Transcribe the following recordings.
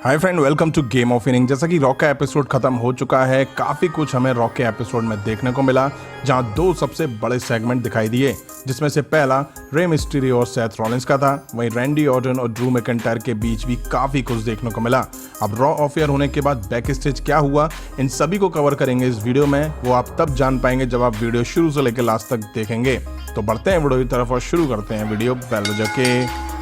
Hi friend, welcome to game of inning. जैसा कि raw का एपिसोड खत्म हो चुका है, काफ़ी कुछ हमें रॉ के एपिसोड में देखने को मिला, जहां दो सबसे बड़े सेगमेंट दिखाई दिए, जिसमें से पहला रे मिस्टीरियो और सेथ रॉलिंस का था। वहीं रैंडी ऑर्टन और ड्रू मैकिंटायर के बीच भी काफ़ी कुछ देखने को मिला। अब रॉ ऑफ एयर होने के बाद बैक स्टेज क्या हुआ, इन सभी को कवर करेंगे इस वीडियो में। वो आप तब जान पाएंगे जब आप वीडियो शुरू से लेकर लास्ट तक देखेंगे। तो बढ़ते हैं वीडियो की तरफ और शुरू करते हैं वीडियो बेल बजा के।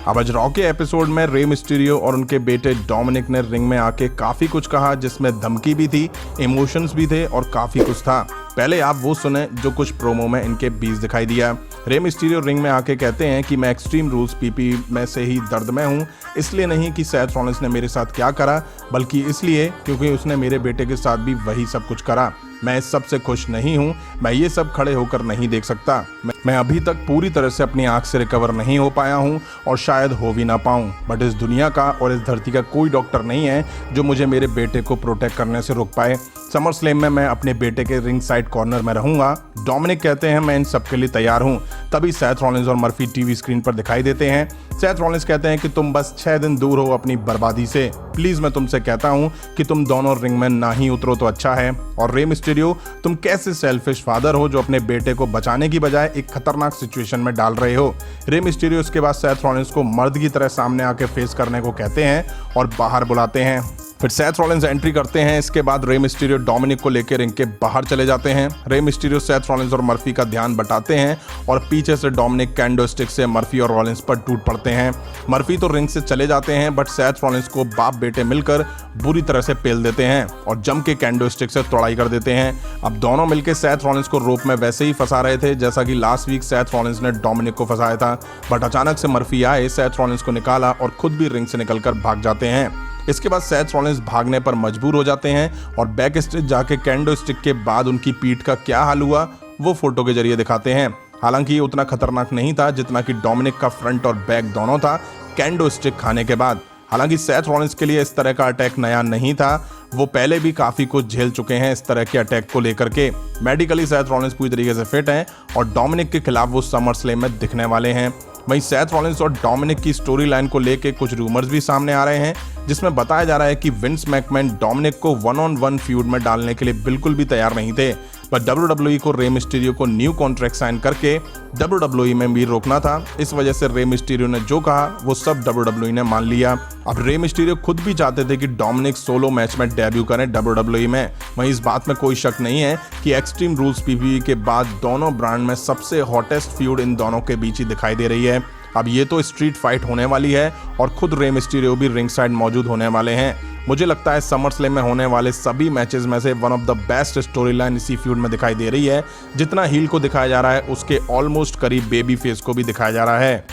अब आज रॉ के एपिसोड में रे मिस्टीरियो और उनके बेटे डोमिनिक ने रिंग में आके काफी कुछ कहा, जिसमें धमकी भी थी, इमोशंस भी थे और काफी कुछ था। पहले आप वो सुने जो कुछ प्रोमो में इनके बीच दिखाई दिया। रे मिस्टीरियो रिंग में आके कहते हैं कि मैं एक्सट्रीम रूल्स पीपी में से ही दर्द में हूँ, इसलिए नहीं कि सेथ रॉलिंस ने मेरे साथ क्या करा, बल्कि इसलिए क्योंकि उसने मेरे बेटे के साथ भी वही सब कुछ करा। मैं इस सब से खुश नहीं हूँ, मैं ये सब खड़े होकर नहीं देख सकता। मैं अभी तक पूरी तरह से अपनी आंख से रिकवर नहीं हो पाया हूँ और शायद हो भी ना पाऊँ, बट इस दुनिया का और इस धरती का कोई डॉक्टर नहीं है जो मुझे मेरे बेटे को प्रोटेक्ट करने से रोक पाए। समर स्लैम में मैं अपने बेटे के रिंग साइड कॉर्नर में रहूंगा। डोमिनिक कहते हैं मैं इन सब के लिए तैयार हूँ। तभी सेथ रॉलिंस और मर्फी टीवी स्क्रीन पर दिखाई देते हैं। सेथ रॉलिंस कहते हैं कि तुम बस 6 दिन दूर हो अपनी बर्बादी से, प्लीज मैं तुमसे कहता हूँ कि तुम दोनों रिंग में ना ही उतरो तो अच्छा है। और रे मिस्टीरियो, तुम कैसे सेल्फिश फादर हो जो अपने बेटे को बचाने की बजाय एक खतरनाक सिचुएशन में डाल रहे हो। रे मिस्टीरियो इसके बाद सेथ रॉलिंस को मर्द की तरह सामने आके फेस करने को कहते हैं और बाहर बुलाते हैं। फिर सेथ रॉलिंस एंट्री करते हैं। इसके बाद रे मिस्टीरियो डोमिनिक को लेकर रिंग के बाहर चले जाते हैं। रे मिस्टीरियो सेथ रॉलिंस और मर्फी का ध्यान बटाते हैं और पीछे से डोमिनिक कैंडो स्टिक से मर्फी और रॉलिंस पर टूट पड़ते हैं। मर्फी तो रिंग से चले जाते हैं, बट सेथ रॉलिंस को बाप बेटे मिलकर बुरी तरह से पेल देते हैं और जम के कैंडो स्टिक से तोड़ाई कर देते हैं। अब दोनों मिलकर सेथ रॉलिंस को रोप में वैसे ही फंसा रहे थे जैसा कि लास्ट वीक सेथ रॉलिंस ने डोमिनिक को फंसाया था, बट अचानक से मर्फी आए, सेथ रॉलिंस को निकाला और खुद भी रिंग से निकलकर भाग जाते हैं। इसके बाद सेथ रॉलिंस भागने पर मजबूर हो जाते हैं और बैक स्टेज जाके कैंडो स्टिक के बाद उनकी पीठ का क्या हाल हुआ वो फोटो के जरिए दिखाते हैं। हालांकि ये उतना खतरनाक नहीं था जितना कि डोमिनिक का फ्रंट और बैक दोनों था कैंडो स्टिक खाने के बाद। हालांकि सेथ रॉलिंस के लिए इस तरह का अटैक नया नहीं था, वो पहले भी काफी कुछ झेल चुके हैं इस तरह के अटैक को लेकर के। मेडिकली सेथ रॉलिंस पूरी तरीके से फिट हैं और डोमिनिक के खिलाफ वो समर स्लैम में दिखने वाले हैं। वहीं सेथ रॉलिंस और डोमिनिक की स्टोरी लाइन को लेकर कुछ रूमर्स भी सामने आ रहे हैं, जिसमें बताया जा रहा है कि विंस मैकमैन डोमिनिक को 1-on-1 फ्यूड में डालने के लिए बिल्कुल भी तैयार नहीं थे, पर WWE को रे मिस्टीरियो को न्यू कॉन्ट्रैक्ट साइन करके WWE में भी रोकना था। इस वजह से रे मिस्टीरियो ने जो कहा वो सब WWE ने मान लिया। अब रे मिस्टीरियो खुद भी चाहते थे कि डोमिनिक सोलो मैच में डेब्यू करें WWE में। वहीं इस बात में कोई शक नहीं है कि एक्सट्रीम रूल्स PPV के बाद दोनों ब्रांड में सबसे हॉटेस्ट फ्यूड इन दोनों के बीच ही दिखाई दे रही है। अब ये तो स्ट्रीट फाइट होने वाली है और खुद रे मिस्टीरियो भी रिंग साइड मौजूद होने वाले हैं। मुझे लगता है समर स्लैम में होने वाले सभी मैचेस में से one of the best story line इसी फ्यूड में दिखाई दे रही है। जितना हील को दिखाया जा रहा है उसके ऑलमोस्ट करीब बेबी फेस को भी दिखाया जा रहा है।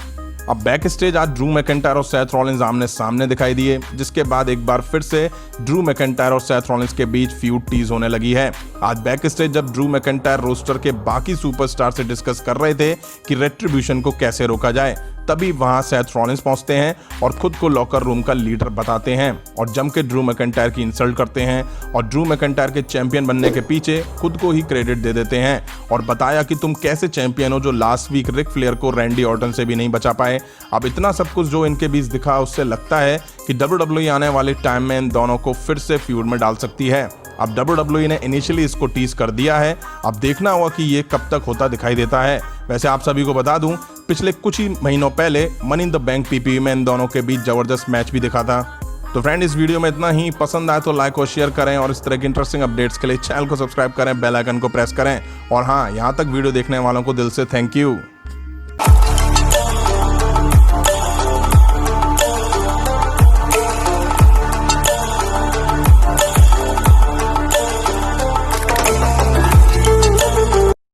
अब बैक स्टेज आज ड्रू मैकिंटायर और सेथ रॉलिंस आमने सामने दिखाई दिए, जिसके बाद एक बार फिर से ड्रू मैकिंटायर और सेथ रॉलिंस के बीच फ्यूड टीज होने लगी है। आज बैक स्टेज जब ड्रू मैकिंटायर रोस्टर के बाकी सुपरस्टार से डिस्कस कर रहे थे कि रेट्रिब्यूशन को कैसे रोका जाए, तभी वहां सेथ रॉलिंस पहुंचते हैं और खुद को लॉकर रूम का लीडर बताते हैं और जम के ड्रू मैकिंटायर की इंसल्ट करते हैं और ड्रू मैकिंटायर के चैंपियन बनने के पीछे खुद को ही क्रेडिट दे देते हैं और बताया कि तुम कैसे चैंपियन हो जो लास्ट वीक रिक फ्लेयर को रैंडी ऑर्टन से भी नहीं बचा पाए। अब इतना सब कुछ जो इनके बीच दिखा, उससे लगता है कि WWE आने वाले टाइम में इन दोनों को फिर से फ्यूड में डाल सकती है। अब WWE ने इनिशियली इसको टीज कर दिया है, अब देखना होगा कि ये कब तक होता दिखाई देता है। वैसे आप सभी को बता दूं, पिछले कुछ ही महीनों पहले money in the bank PPV में इन दोनों के बीच जबरदस्त मैच भी दिखा था। तो फ्रेंड, इस वीडियो में इतना ही। पसंद आए तो लाइक और शेयर करें और इस तरह की इंटरेस्टिंग अपडेट्स के लिए चैनल को सब्सक्राइब करें, बेल आइकन को प्रेस करें और हाँ, यहाँ तक वीडियो देखने वालों को दिल से थैंक यू।